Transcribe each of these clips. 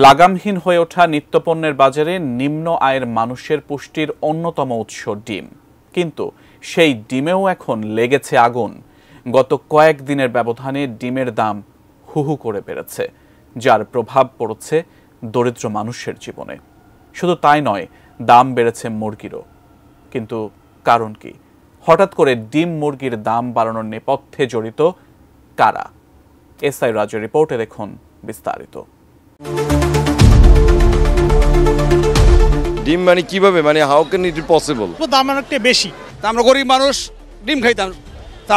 লাগামহীন হয়ে ওঠা নিত্যপণ্যের বাজারে নিম্ন আয়ের মানুষের পুষ্টির অন্যতম উৎস ডিম, কিন্তু সেই ডিমেও এখন লেগেছে আগুন। গত কয়েকদিনের ব্যবধানে ডিমের দাম হু হু করে বেড়েছে, যার প্রভাব পড়ছে দরিদ্র মানুষের জীবনে। শুধু তাই নয়, দাম বেড়েছে মুরগিরও। কিন্তু কারণ কি? হঠাৎ করে ডিম মুরগির দাম বাড়ানোর নেপথ্যে জড়িত কারা? এসআই রাজের রিপোর্টে দেখুন বিস্তারিত। ডিম মানে কিভাবে, মানে হাউ ক্যান ইট পসিবল? দাম অনেকটা বেশি, আমরা গরিব মানুষ ডিম খাইতাম,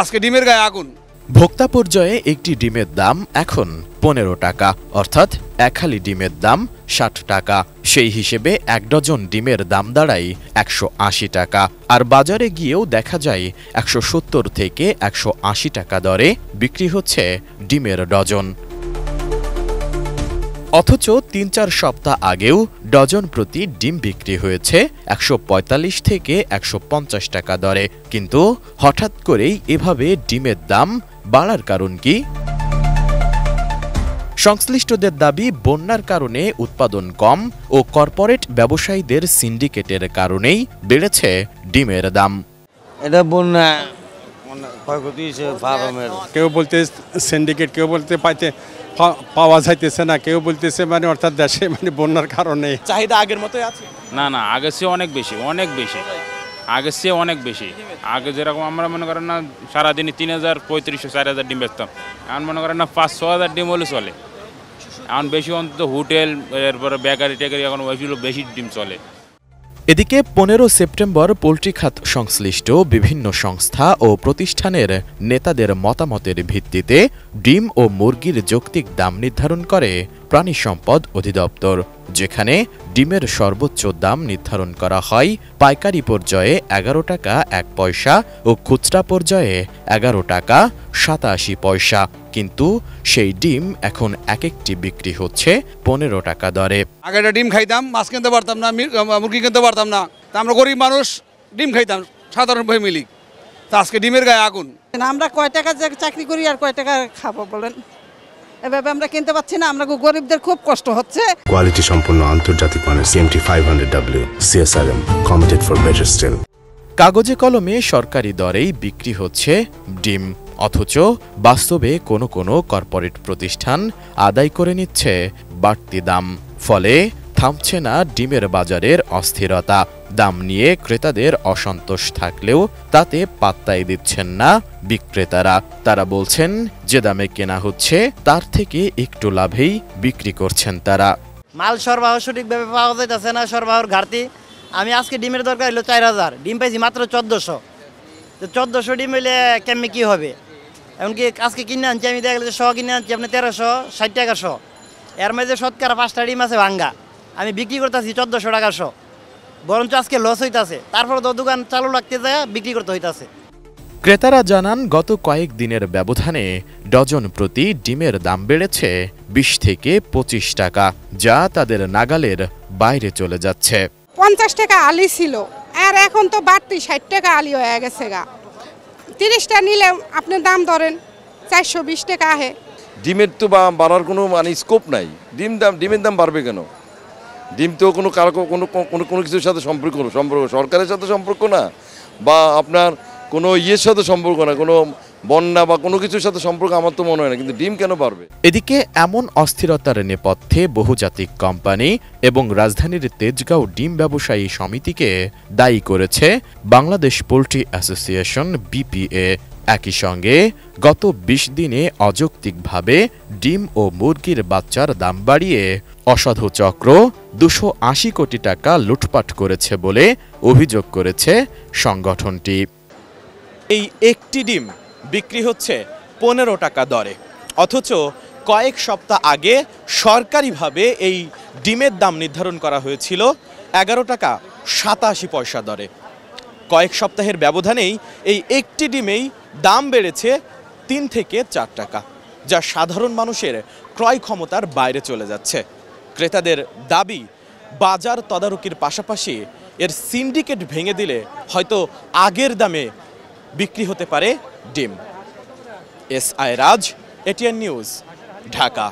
আজকে ডিমের গায়ে আগুন। ভোক্তা পর্যায়ে একটি ডিমের দাম এখন 15 টাকা, অর্থাৎ এক হালি ডিমের দাম 60 টাকা। সেই হিসেবে এক ডজন ডিমের দাম দাঁড়ায় 180 টাকা। আর বাজারে গিয়েও দেখা যায় 170 থেকে 180 টাকা দরে বিক্রি হচ্ছে ডিমের ডজন। অথচ ৩-৪ সপ্তাহ আগেও ডজন প্রতি ডিম বিক্রি হয়েছে 145 থেকে 150 টাকা দরে। কিন্তু হঠাৎ করেই এভাবে ডিমের দাম বাড়ার কারণ কি? সংশ্লিষ্টদের দাবি, বন্যার কারণে উৎপাদন কম ও কর্পোরেট ব্যবসায়ীদের সিন্ডিকেটের কারণেই বেড়েছে ডিমের দাম। এটা বন্যা ক্ষয়ক্ষতি হয়েছে ফার্মের। কেউ বলতে সিন্ডিকেট, কেউ বলতে পাওয়া যাইতেছে না, কেউ বলতেছে মানে অর্থাৎ দেশে মানে বন্যার কারণে। চাহিদা আগের মতোই আছে? না, আগের চেয়ে অনেক বেশি, আগের চেয়ে অনেক বেশি। আগে যেরকম আমরা মনে করেন না সারাদিনে 3000, 3500, 4000 ডিম বেচতাম, এখন মনে করেন না 5-6 হাজার ডিম হলে চলে। এখন বেশি অন্তত হোটেল, এরপরে বেকারি টেকারি, এখন ওইগুলো বেশি ডিম চলে। এদিকে 15 সেপ্টেম্বর পোল্ট্রি খাত সংশ্লিষ্ট বিভিন্ন সংস্থা ও প্রতিষ্ঠানের নেতাদের মতামতের ভিত্তিতে ডিম ও মুরগির যৌক্তিক দাম নির্ধারণ করে প্রাণী সম্পদ অধিদপ্তর, যেখানে ডিমের সর্বোচ্চ দাম নির্ধারণ করা হয় পাইকারি পর্যায়ে 11 টাকা 1 পয়সা ও খুচরা পর্যায়ে 11 টাকা 87 পয়সা। কিন্তু সেই ডিম এখন এক একটি বিক্রি হচ্ছে 15 টাকা দরে। আগে একটা ডিম খাইতাম, মাছ কিনতে পারতাম না, মুরগি কিনতে পারতাম না, তা আমরা গরিব মানুষ ডিম খাইতাম সাধারণ ফ্যামিলি, তা আজকে ডিমের গায়ে আগুন। আমরা কয় টাকা চাকরি করি আর কয় টাকা খাবো বলেন? এভাবে আমরা কিনতে পাচ্ছি না, আমরা গরিবদের খুব কষ্ট হচ্ছে। কোয়ালিটি সম্পন্ন আন্তর্জাতিক মানের CMT 500W CSRM, committed for better still. কাগজে কলমে সরকারি দরেই বিক্রি হচ্ছে ডিম, অথচ বাস্তবে কোনো কোনো কর্পোরেট প্রতিষ্ঠান আদায় করে নিচ্ছে বাড়তি দাম। ফলে থামছে না ডিমের বাজারের অস্থিরতা। দাম নিয়ে ক্রেতাদের অসন্তোষ থাকলেও তাতে পাত্তাই দিচ্ছেন না বিক্রেতারা। তারা বলছেন, যে দামে কেনা হচ্ছে তার থেকে একটু লাভেই বিক্রি করছেন তারা। মাল সরবরাহ সঠিকভাবে পাওয়া যাইতেছে না, সরবরাহের ঘাটতি। আমি আজকে ডিমের দরকার হলো 4000, ডিম পাইছি মাত্র 1400। 1400 ডিম হইলে কেমনি কি হবে? এমনকি আজকে কিনে আনছি আমি, দেখা গেছে 100 কিনে আনছি আপনার 1360 টাকা 100। এর মধ্যে শতকরা 5টা ডিম আছে ভাঙ্গা, আমি বিক্রি করতেছি 1400 টাকা 100। বরঞ্চ আজকে লস হইতাছে, তারপর তো দোকান চালু রাখতে যায় বিক্রি করতে হইতাছে। ক্রেতারা জানান, গত কয়েক দিনের ব্যবধানে ডজন প্রতি ডিমের দাম বেড়েছে 20 থেকে 25 টাকা, যা তাদের নাগালের বাইরে চলে যাচ্ছে। 50 টাকা আলি ছিল, আর এখন তো বাড়তি 60 টাকা আলি হয়ে গেছে গা। 30টা নিলে আপনি দাম ধরেন 420 টাকা আহে। ডিমের তো বাড়ার কোনো মানে স্কোপ নাই। ডিমের দাম বাড়বে কেন? ডিম তো কোনো কোনো কিছুর সাথে সম্পর্ক সরকারের সাথে সম্পর্ক না, বা আপনার কোনো ইয়ের সাথে সম্পর্ক না, কোনো বন্যা বা কোনো কিছুর সাথে সম্পর্ক আমার তো মনে হয় না, কিন্তু ডিম কেন বাড়বে? এদিকে এমন অস্থিরতার নেপথ্যে বহুজাতিক কোম্পানি এবং রাজধানীর তেজগাঁও ডিম ব্যবসায়ী সমিতিকে দায়ী করেছে বাংলাদেশ পোল্ট্রি অ্যাসোসিয়েশন BPA। একই সঙ্গে গত 20 দিনে অযৌক্তিকভাবে ডিম ও মুরগির বাচ্চার দাম বাড়িয়ে অসাধু চক্র 280 কোটি টাকা লুটপাট করেছে বলে অভিযোগ করেছে সংগঠনটি। এই একটি ডিম বিক্রি হচ্ছে 15 টাকা দরে, অথচ কয়েক সপ্তাহ আগে সরকারিভাবে এই ডিমের দাম নির্ধারণ করা হয়েছিল 11 টাকা 87 পয়সা দরে। কয়েক সপ্তাহের ব্যবধানেই এই একটি ডিমেই দাম বেড়েছে 3 থেকে 4 টাকা, যা সাধারণ মানুষের ক্রয় ক্ষমতার বাইরে চলে যাচ্ছে। ক্রেতাদের দাবি, বাজার তদারকির পাশাপাশি এর সিন্ডিকেট ভেঙে দিলে হয়তো আগের দামে বিক্রি হতে পারে ডিম। এসআই রাজ, এটিএন নিউজ, ঢাকা।